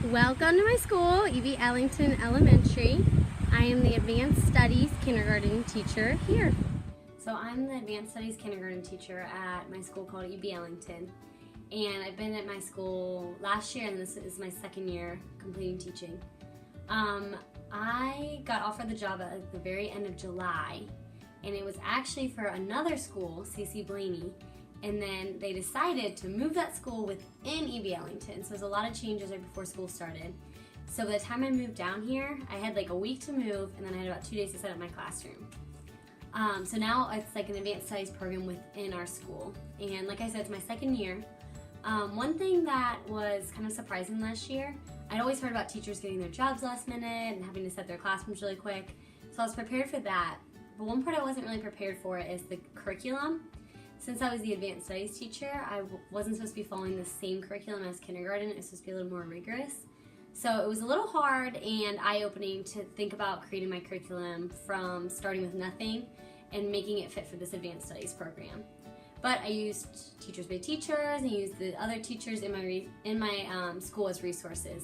Welcome to my school, E.B. Ellington Elementary. I am the Advanced Studies Kindergarten teacher here. So I'm the Advanced Studies Kindergarten teacher at my school called E.B. Ellington. And I've been at my school last year, and this is my second year completing teaching. I got offered the job at the very end of July, and it was actually for another school, C.C. Blaney. And then they decided to move that school within E.B. Ellington. So there's a lot of changes right before school started. So by the time I moved down here, I had like a week to move, and then I had about 2 days to set up my classroom. So now it's like an advanced studies program within our school. And like I said, it's my second year. One thing that was kind of surprising last year, I'd always heard about teachers getting their jobs last minute and having to set their classrooms really quick. So I was prepared for that. But one part I wasn't really prepared for is the curriculum. Since I was the advanced studies teacher, I wasn't supposed to be following the same curriculum as kindergarten. It was supposed to be a little more rigorous. So it was a little hard and eye-opening to think about creating my curriculum from starting with nothing and making it fit for this advanced studies program. But I used Teachers Pay Teachers and used the other teachers in my school as resources,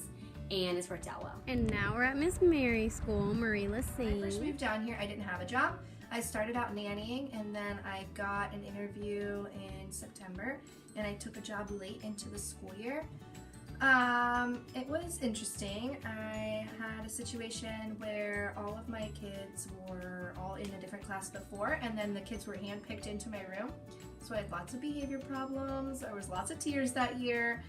and it's worked out well. And now we're at Miss Mary's school, Marie Lassay. When I first moved down here, I didn't have a job. I started out nannying, and then I got an interview in September, and I took a job late into the school year. It was interesting. I had a situation where all of my kids were all in a different class before, and then the kids were handpicked into my room. So I had lots of behavior problems. There was lots of tears that year.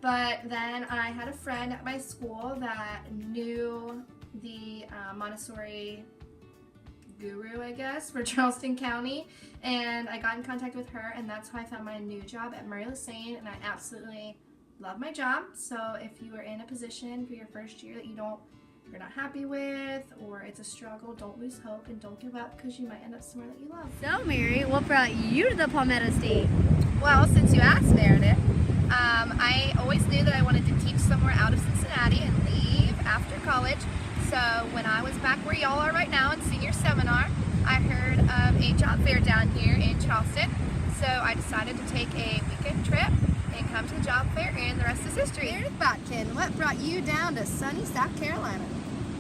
But then I had a friend at my school that knew the Montessori guru, I guess, for Charleston County, and I got in contact with her, and that's how I found my new job at Marie Lassay, and I absolutely love my job. So if you are in a position for your first year that you're not happy with, or it's a struggle, don't lose hope and don't give up, because you might end up somewhere that you love. So Mary, what brought you to the Palmetto State? Well, since you asked, Meredith, I always knew that I wanted to teach somewhere out of Cincinnati and leave after college. So when I was back where y'all are right now in senior seminar, I heard of a job fair down here in Charleston. So I decided to take a weekend trip and come to the job fair, and the rest is history. Meredith Botkin, what brought you down to sunny South Carolina?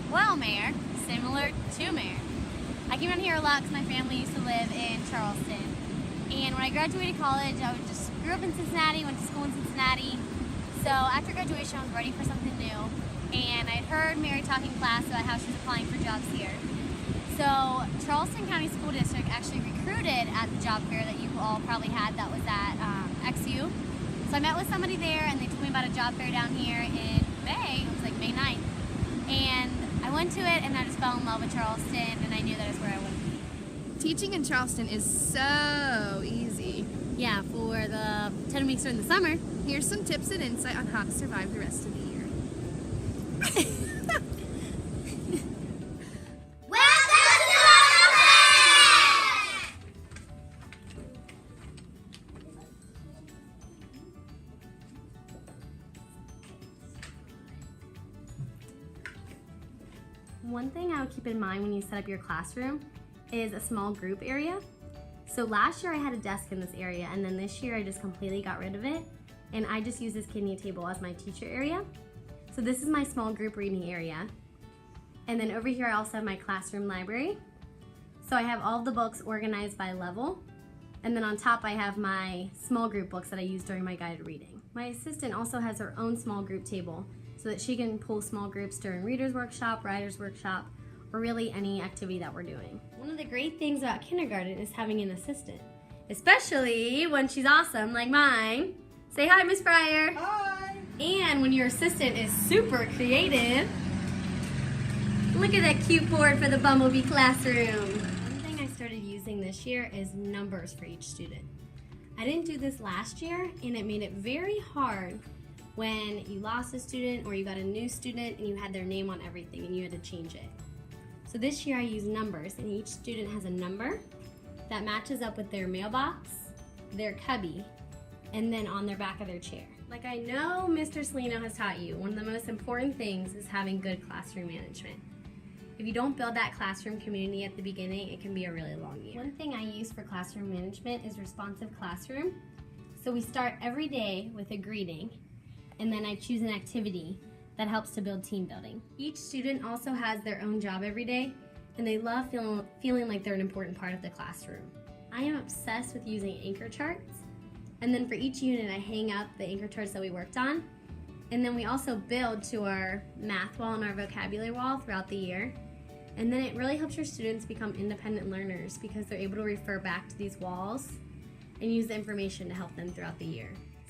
Well, Mayor, similar to Mayor. I came down here a lot because my family used to live in Charleston. And when I graduated college, I just grew up in Cincinnati, went to school in Cincinnati. So after graduation, I was ready for something new. And I'd heard Mary talking class about how she was applying for jobs here. So Charleston County School District actually recruited at the job fair that you all probably had that was at XU. So I met with somebody there, and they told me about a job fair down here in May. It was like May 9th. And I went to it, and I just fell in love with Charleston, and I knew that is where I wanted to be. Teaching in Charleston is so easy. Yeah, for the 10 weeks during the summer. Here's some tips and insight on how to survive the rest of the year. One thing I would keep in mind when you set up your classroom is a small group area. So last year I had a desk in this area, and then this year I just completely got rid of it, and I just use this kidney table as my teacher area. So this is my small group reading area. And then over here I also have my classroom library. So I have all of the books organized by level. And then on top I have my small group books that I use during my guided reading. My assistant also has her own small group table so that she can pull small groups during reader's workshop, writer's workshop, or really any activity that we're doing. One of the great things about kindergarten is having an assistant, especially when she's awesome like mine. Say hi, Miss Fryer. Hi! And when your assistant is super creative. Look at that cute board for the Bumblebee classroom. One thing I started using this year is numbers for each student. I didn't do this last year, and it made it very hard when you lost a student or you got a new student and you had their name on everything and you had to change it. So this year I use numbers, and each student has a number that matches up with their mailbox, their cubby, and then on their back of their chair. Like I know Mr. Salino has taught you, one of the most important things is having good classroom management. If you don't build that classroom community at the beginning, it can be a really long year. One thing I use for classroom management is Responsive Classroom. So we start every day with a greeting, and then I choose an activity that helps to build team building. Each student also has their own job every day, and they love feeling like they're an important part of the classroom. I am obsessed with using anchor charts, and then for each unit I hang up the anchor charts that we worked on, and then we also build to our math wall and our vocabulary wall throughout the year. And then it really helps your students become independent learners because they're able to refer back to these walls and use the information to help them throughout the year.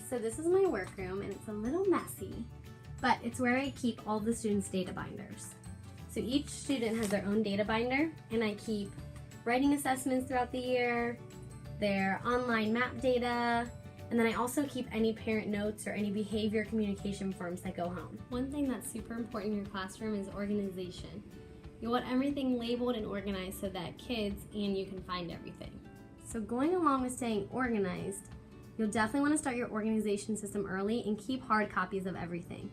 So this is my workroom, and it's a little messy, but it's where I keep all the students' data binders. So each student has their own data binder, and I keep writing assessments throughout the year, their online map data, and then I also keep any parent notes or any behavior communication forms that go home. One thing that's super important in your classroom is organization. You want everything labeled and organized so that kids and you can find everything. So going along with staying organized, you'll definitely want to start your organization system early and keep hard copies of everything.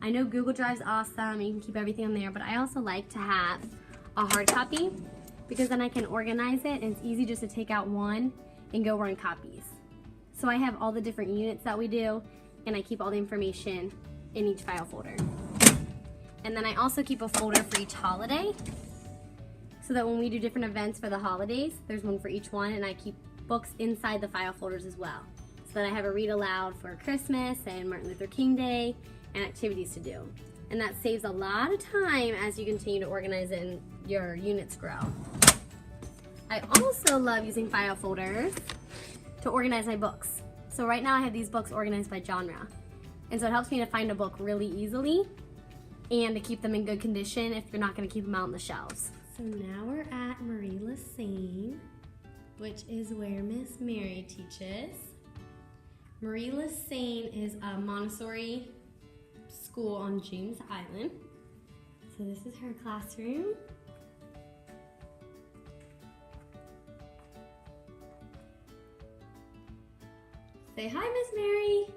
I know Google Drive's awesome and you can keep everything on there, but I also like to have a hard copy because then I can organize it and it's easy just to take out one and go run copies. So I have all the different units that we do, and I keep all the information in each file folder. And then I also keep a folder for each holiday so that when we do different events for the holidays, there's one for each one, and I keep books inside the file folders as well. So that I have a read aloud for Christmas and Martin Luther King Day and activities to do. And that saves a lot of time as you continue to organize it and your units grow. I also love using file folders to organize my books. So right now I have these books organized by genre. And so it helps me to find a book really easily and to keep them in good condition if you're not gonna keep them out on the shelves. So now we're at Marie Lassane, which is where Miss Mary teaches. Marie Lassane is a Montessori school on James Island. So this is her classroom. Say hi, Miss Mary.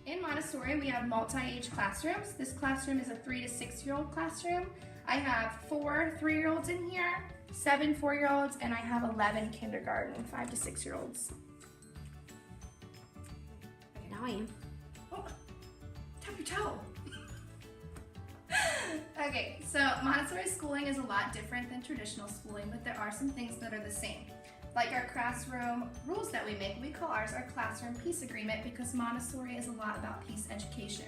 In Montessori, we have multi-age classrooms. This classroom is a 3 to 6-year-old classroom. I have 4 3-year-olds in here, 7 4-year-olds, and I have 11 kindergarten 5 to 6-year-olds. Now I am. Oh, tap your toe. Okay, so Montessori schooling is a lot different than traditional schooling, but there are some things that are the same. Like our classroom rules that we make, we call ours our classroom peace agreement because Montessori is a lot about peace education.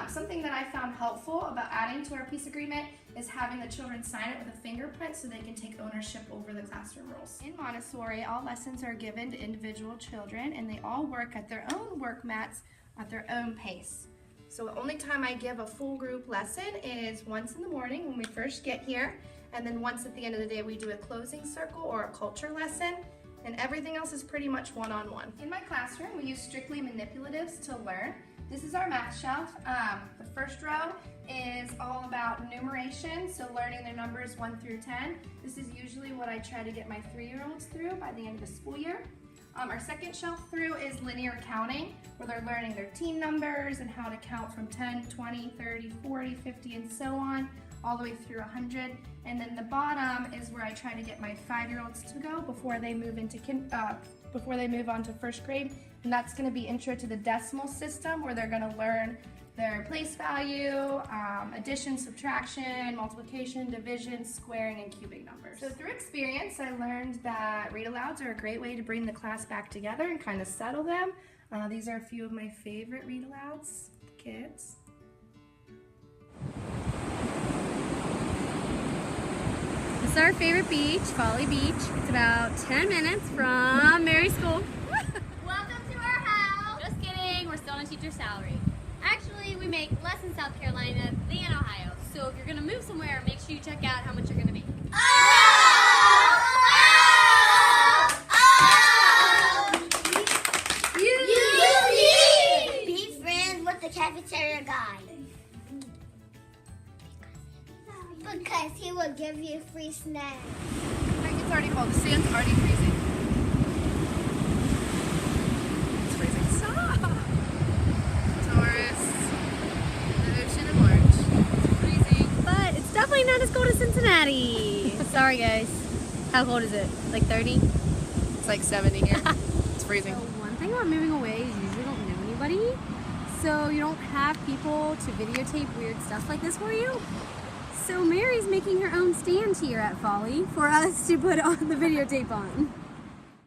Something that I found helpful about adding to our peace agreement is having the children sign it with a fingerprint so they can take ownership over the classroom rules. In Montessori, all lessons are given to individual children and they all work at their own work mats at their own pace. So the only time I give a full group lesson is once in the morning when we first get here, and then once at the end of the day we do a closing circle or a culture lesson, and everything else is pretty much one-on-one. In my classroom, we use strictly manipulatives to learn. This is our math shelf. The first row is all about numeration, so learning their numbers 1 through 10. This is usually what I try to get my 3-year-olds through by the end of the school year. Our second shelf through is linear counting, where they're learning their team numbers and how to count from 10, 20, 30, 40, 50, and so on, all the way through 100. And then the bottom is where I try to get my 5-year-olds to go before they move on to first grade. And that's going to be intro to the decimal system, where they're going to learn their place value, addition, subtraction, multiplication, division, squaring, and cubic numbers. So through experience, I learned that read-alouds are a great way to bring the class back together and kind of settle them. These are a few of my favorite read-alouds, kids. This is our favorite beach, Folly Beach. It's about 10 minutes from Mary's school. Welcome to our house. Just kidding, we're still on a teacher's salary. Actually, we make less in South Carolina than Ohio. So if you're gonna move somewhere, make sure you check out how much you're gonna make. Be friends with the cafeteria guy. Because he will give you free snacks. It's already cold. The sand's already freezing. It's freezing. Stop! Taurus. The ocean in March. It's freezing. But it's definitely not as cold as Cincinnati. Sorry guys. How cold is it? Like 30? It's like 70 here. It's freezing. So one thing about moving away is you usually don't know anybody. so you don't have people to videotape weird stuff like this for you. So Mary's making her own stand here at Folly for us to put on the videotape on.